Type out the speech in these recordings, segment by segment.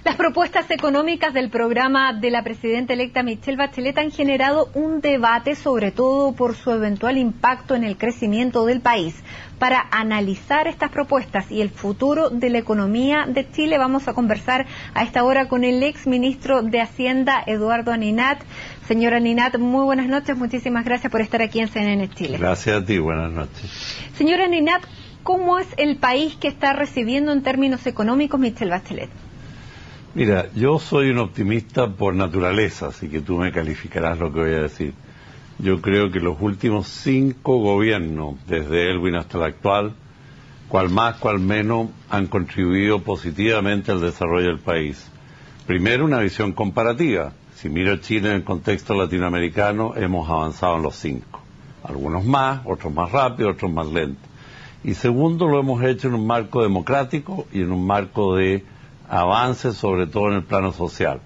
Las propuestas económicas del programa de la presidenta electa Michelle Bachelet han generado un debate, sobre todo por su eventual impacto en el crecimiento del país. Para analizar estas propuestas y el futuro de la economía de Chile, vamos a conversar a esta hora con el ex ministro de Hacienda, Eduardo Aninat. Señora Aninat, muy buenas noches, muchísimas gracias por estar aquí en CNN Chile. Gracias a ti, buenas noches. Señora Aninat, ¿cómo es el país que está recibiendo en términos económicos Michelle Bachelet? Mira, yo soy un optimista por naturaleza, así que tú me calificarás lo que voy a decir. Yo creo que los últimos 5 gobiernos, desde Elwin hasta el actual, cual más, cual menos, han contribuido positivamente al desarrollo del país. Primero, una visión comparativa. Si miro Chile en el contexto latinoamericano, hemos avanzado en los 5. Algunos más, otros más rápido, otros más lentos. Y segundo, lo hemos hecho en un marco democrático y en un marco de avance, sobre todo en el plano social.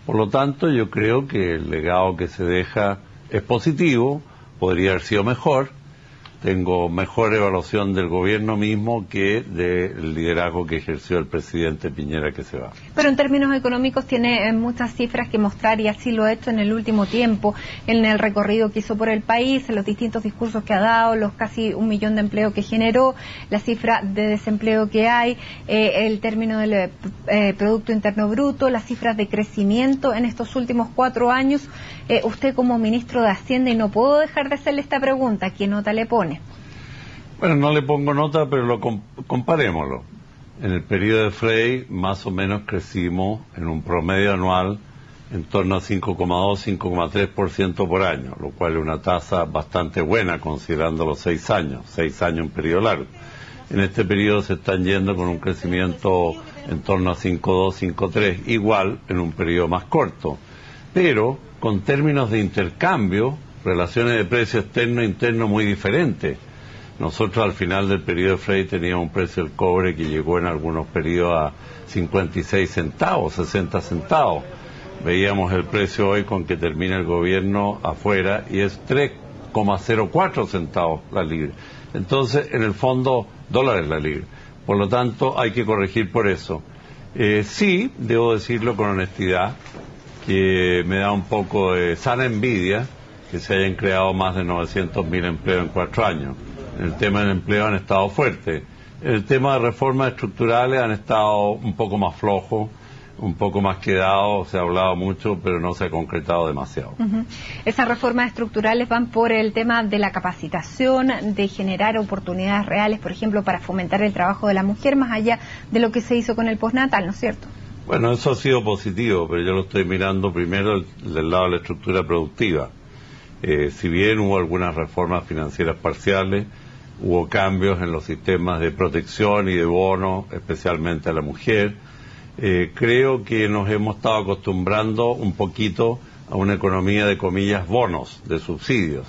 Por lo tanto, yo creo que el legado que se deja es positivo, podría haber sido mejor. Tengo mejor evaluación del gobierno mismo que del liderazgo que ejerció el presidente Piñera, que se va. Pero en términos económicos tiene muchas cifras que mostrar, y así lo ha hecho en el último tiempo, en el recorrido que hizo por el país, en los distintos discursos que ha dado, los casi 1 millón de empleo que generó, la cifra de desempleo que hay, el término del Producto Interno Bruto, las cifras de crecimiento en estos últimos 4 años. Usted como ministro de Hacienda, y no puedo dejar de hacerle esta pregunta, ¿qué nota le pone? Bueno, no le pongo nota, pero comparémoslo. En el periodo de Frey, más o menos crecimos en un promedio anual en torno a 5,2, 5,3% por año, lo cual es una tasa bastante buena considerando los 6 años, 6 años un periodo largo. En este periodo se están yendo con un crecimiento en torno a 5,2, 5,3, igual en un periodo más corto, pero con términos de intercambio, relaciones de precio externo e interno muy diferentes. Nosotros al final del periodo de Frey teníamos un precio del cobre que llegó en algunos periodos a 56 centavos, 60 centavos. Veíamos el precio hoy con que termina el gobierno afuera y es 3,04 centavos la libra. Entonces, en el fondo, dólares la libra. Por lo tanto, hay que corregir por eso. Sí, debo decirlo con honestidad, que me da un poco de sana envidia que se hayan creado más de 900.000 empleos en 4 años. En el tema del empleo han estado fuertes. En el tema de reformas estructurales han estado un poco más flojos, un poco más quedados, se ha hablado mucho, pero no se ha concretado demasiado. Esas reformas estructurales van por el tema de la capacitación, de generar oportunidades reales, por ejemplo, para fomentar el trabajo de la mujer, más allá de lo que se hizo con el postnatal, ¿no es cierto? Bueno, eso ha sido positivo, pero yo lo estoy mirando primero del lado de la estructura productiva. Si bien hubo algunas reformas financieras parciales, hubo cambios en los sistemas de protección y de bonos, especialmente a la mujer. Creo que nos hemos estado acostumbrando un poquito a una economía de comillas bonos, de subsidios.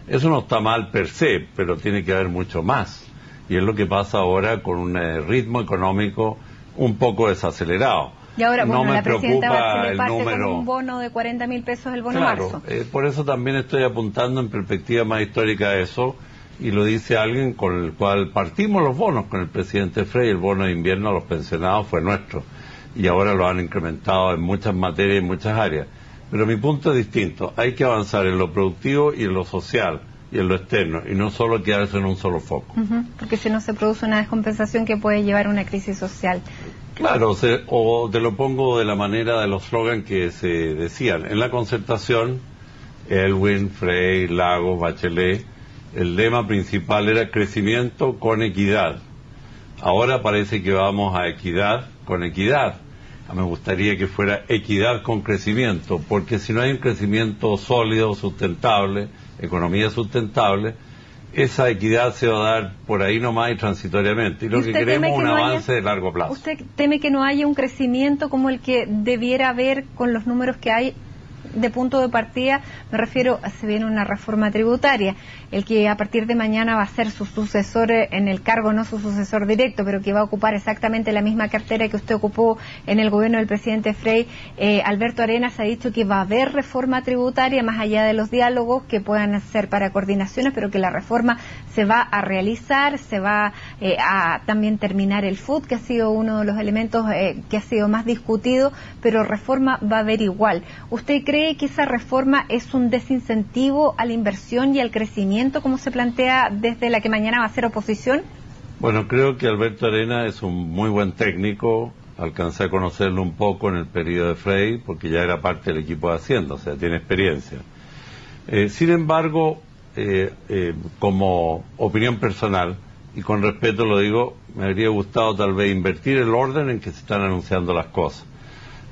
Eso no está mal per se, pero tiene que haber mucho más. Y es lo que pasa ahora con un ritmo económico un poco desacelerado. Y ahora, bueno, no me la presidenta Bachelet parte número con un bono de 40.000 pesos el bono claro, marzo. Por eso también estoy apuntando en perspectiva más histórica a eso, y lo dice alguien con el cual partimos los bonos con el presidente Frey. El bono de invierno a los pensionados fue nuestro, y ahora lo han incrementado en muchas materias y en muchas áreas. Pero mi punto es distinto, hay que avanzar en lo productivo y en lo social y en lo externo, y no solo quedarse en un solo foco. Porque si no se produce una descompensación que puede llevar a una crisis social. Claro, o te lo pongo de la manera de los slogans que se decían. En la concertación, Elwin, Frey, Lagos, Bachelet, el lema principal era crecimiento con equidad. Ahora parece que vamos a equidad con equidad. Me gustaría que fuera equidad con crecimiento, porque si no hay un crecimiento sólido, sustentable, economía sustentable, esa equidad se va a dar por ahí nomás y transitoriamente. Y lo que queremos es un avance de largo plazo. ¿Usted teme que no haya un crecimiento como el que debiera haber con los números que hay de punto de partida me refiero a se viene una reforma tributaria. El que a partir de mañana va a ser su sucesor en el cargo, no su sucesor directo, pero que va a ocupar exactamente la misma cartera que usted ocupó en el gobierno del presidente Frey, Alberto Arenas ha dicho que va a haber reforma tributaria más allá de los diálogos que puedan ser para coordinaciones, pero que la reforma se va a realizar, se va a también terminar el FUT, que ha sido uno de los elementos que ha sido más discutido, pero reforma va a haber igual. ¿Usted cree que esa reforma es un desincentivo a la inversión y al crecimiento, como se plantea desde la que mañana va a ser oposición? Bueno, creo que Alberto Arenas es un muy buen técnico. Alcancé a conocerlo un poco en el periodo de Frey, porque ya era parte del equipo de Hacienda, o sea, tiene experiencia. Sin embargo, como opinión personal, y con respeto lo digo, me habría gustado tal vez invertir el orden en que se están anunciando las cosas.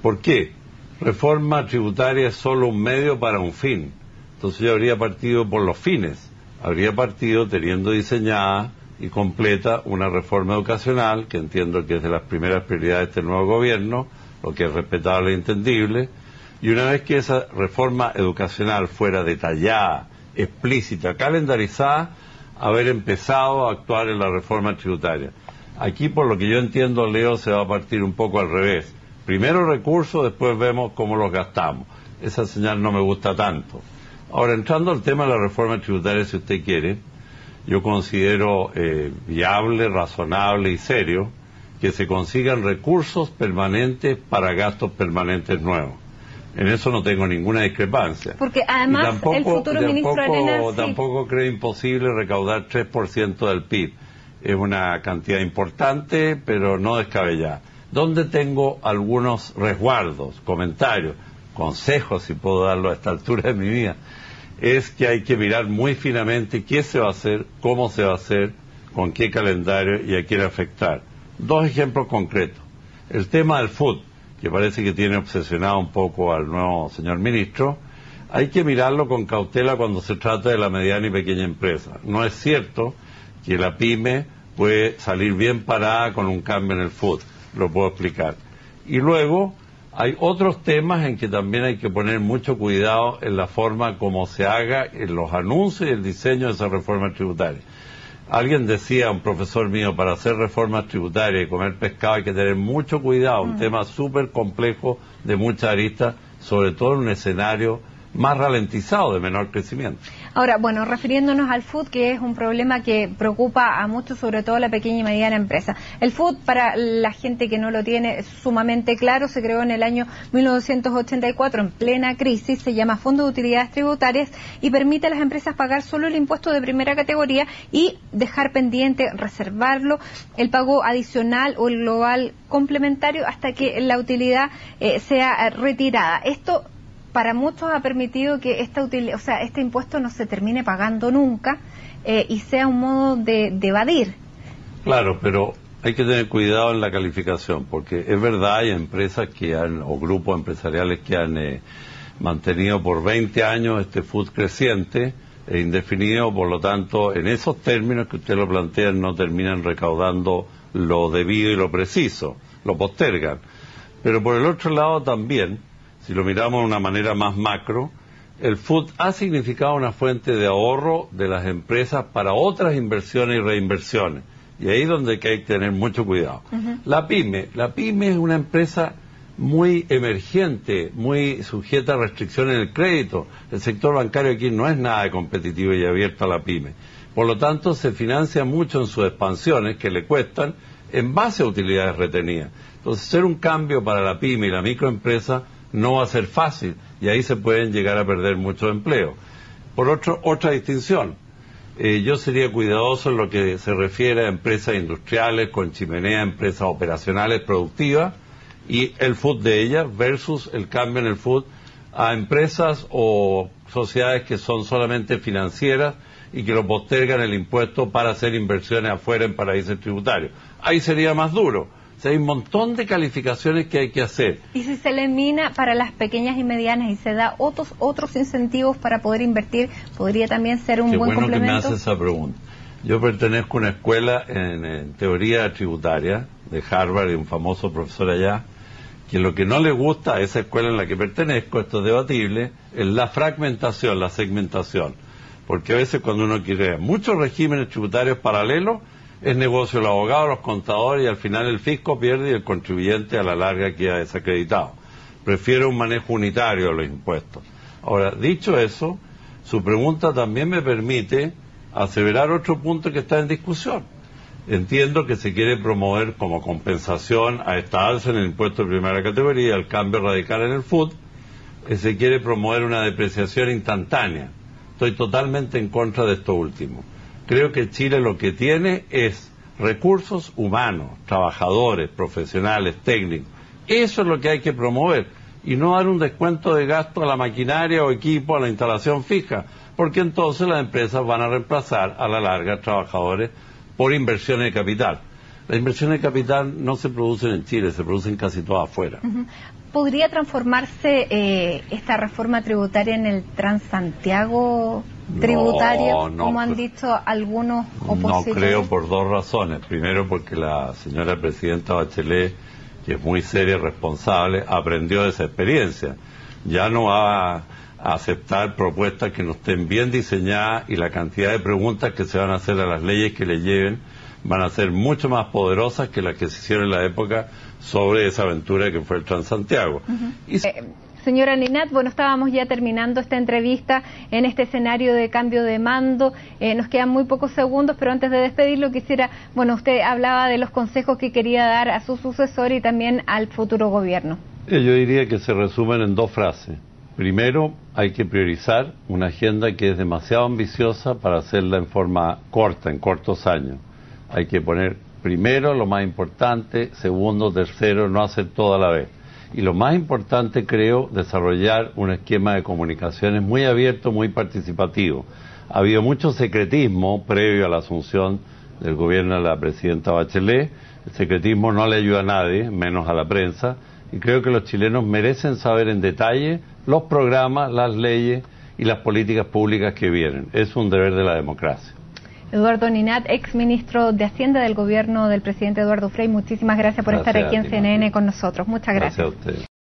¿Por qué? Reforma tributaria es solo un medio para un fin. Entonces yo habría partido por los fines. Habría partido teniendo diseñada y completa una reforma educacional, que entiendo que es de las primeras prioridades de este nuevo gobierno, lo que es respetable e entendible, y una vez que esa reforma educacional fuera detallada, explícita, calendarizada, haber empezado a actuar en la reforma tributaria. Aquí, por lo que yo entiendo, Leo, se va a partir un poco al revés. Primero recursos, después vemos cómo los gastamos. Esa señal no me gusta tanto. Ahora, entrando al tema de la reforma tributaria, si usted quiere, yo considero viable, razonable y serio que se consigan recursos permanentes para gastos permanentes nuevos. En eso no tengo ninguna discrepancia. Porque además tampoco, el futuro ministro Arenas... Tampoco creo imposible recaudar 3% del PIB. Es una cantidad importante, pero no descabellada. Donde tengo algunos resguardos, comentarios, consejos, si puedo darlo a esta altura de mi vida, es que hay que mirar muy finamente qué se va a hacer, cómo se va a hacer, con qué calendario y a quién afectar. Dos ejemplos concretos. El tema del FUT, que parece que tiene obsesionado un poco al nuevo señor ministro, hay que mirarlo con cautela cuando se trata de la mediana y pequeña empresa. No es cierto que la pyme puede salir bien parada con un cambio en el FUT, lo puedo explicar. Y luego hay otros temas en que también hay que poner mucho cuidado en la forma como se haga en los anuncios y el diseño de esa reforma tributaria. Alguien decía, un profesor mío, para hacer reformas tributarias y comer pescado hay que tener mucho cuidado, un tema súper complejo de muchas aristas, sobre todo en un escenario más ralentizado, de menor crecimiento. Ahora, bueno, refiriéndonos al FUT, que es un problema que preocupa a muchos, sobre todo a la pequeña y mediana empresa. El FUT, para la gente que no lo tiene sumamente claro, se creó en el año 1984, en plena crisis, se llama Fondo de Utilidades Tributarias y permite a las empresas pagar solo el impuesto de primera categoría y dejar pendiente, reservarlo, el pago adicional o el global complementario hasta que la utilidad sea retirada. Esto para muchos ha permitido que este impuesto no se termine pagando nunca y sea un modo de evadir. Claro, pero hay que tener cuidado en la calificación, porque es verdad, hay empresas o grupos empresariales que han mantenido por 20 años este FUT creciente e indefinido, por lo tanto, en esos términos que usted lo plantea, no terminan recaudando lo debido y lo preciso, lo postergan. Pero por el otro lado también, si lo miramos de una manera más macro, el FUT ha significado una fuente de ahorro de las empresas para otras inversiones y reinversiones. Y ahí es donde hay que tener mucho cuidado. La pyme es una empresa muy emergente, muy sujeta a restricciones en el crédito. El sector bancario aquí no es nada de competitivo y abierto a la pyme. Por lo tanto, se financia mucho en sus expansiones, que le cuestan, en base a utilidades retenidas. Entonces, hacer un cambio para la pyme y la microempresa no va a ser fácil, y ahí se pueden llegar a perder mucho empleo. Por otra distinción, yo sería cuidadoso en lo que se refiere a empresas industriales con chimenea, empresas operacionales productivas, y el FUT de ellas versus el cambio en el FUT a empresas o sociedades que son solamente financieras y que lo postergan el impuesto para hacer inversiones afuera en paraísos tributarios. Ahí sería más duro. O sea, hay un montón de calificaciones que hay que hacer. Y si se elimina para las pequeñas y medianas y se da otros incentivos para poder invertir, podría también ser un buen complemento. Qué bueno que me hace esa pregunta. Yo pertenezco a una escuela en teoría tributaria de Harvard, de un famoso profesor allá, que lo que no le gusta a esa escuela en la que pertenezco, esto es debatible, es la fragmentación, la segmentación. Porque a veces cuando uno quiere muchos regímenes tributarios paralelos, es negocio los abogados, los contadores, y al final el fisco pierde y el contribuyente a la larga queda desacreditado. Prefiero un manejo unitario de los impuestos. Ahora, dicho eso, su pregunta también me permite aseverar otro punto que está en discusión. Entiendo que se quiere promover como compensación a esta alza en el impuesto de primera categoría, el cambio radical en el FUT, se quiere promover una depreciación instantánea. Estoy totalmente en contra de esto último. Creo que Chile lo que tiene es recursos humanos, trabajadores, profesionales, técnicos. Eso es lo que hay que promover y no dar un descuento de gasto a la maquinaria o equipo, a la instalación fija, porque entonces las empresas van a reemplazar a la larga trabajadores por inversiones de capital. Las inversiones de capital no se producen en Chile, se producen casi todas afuera. ¿Podría transformarse esta reforma tributaria en el Transantiago tributario, como han dicho algunos opositores? No creo, por dos razones. Primero, porque la señora presidenta Bachelet, que es muy seria y responsable, aprendió de esa experiencia. Ya no va a aceptar propuestas que no estén bien diseñadas, y la cantidad de preguntas que se van a hacer a las leyes que le lleven van a ser mucho más poderosas que las que se hicieron en la época sobre esa aventura que fue el Transantiago. Señora Ninat, bueno, estábamos ya terminando esta entrevista en este escenario de cambio de mando. Nos quedan muy pocos segundos, pero antes de despedirlo quisiera, bueno, usted hablaba de los consejos que quería dar a su sucesor y también al futuro gobierno. Yo diría que se resumen en dos frases. Primero, hay que priorizar una agenda que es demasiado ambiciosa para hacerla en forma corta, en cortos años. Hay que poner primero lo más importante, segundo, tercero, no hacer todo a la vez. Y lo más importante, creo, desarrollar un esquema de comunicaciones muy abierto, muy participativo. Ha habido mucho secretismo previo a la asunción del gobierno de la presidenta Bachelet. El secretismo no le ayuda a nadie, menos a la prensa, y creo que los chilenos merecen saber en detalle los programas, las leyes y las políticas públicas que vienen. Es un deber de la democracia. Eduardo Ninat, ex ministro de Hacienda del gobierno del presidente Eduardo Frei, muchísimas gracias por estar aquí en CNN con nosotros. Muchas gracias. Gracias a usted.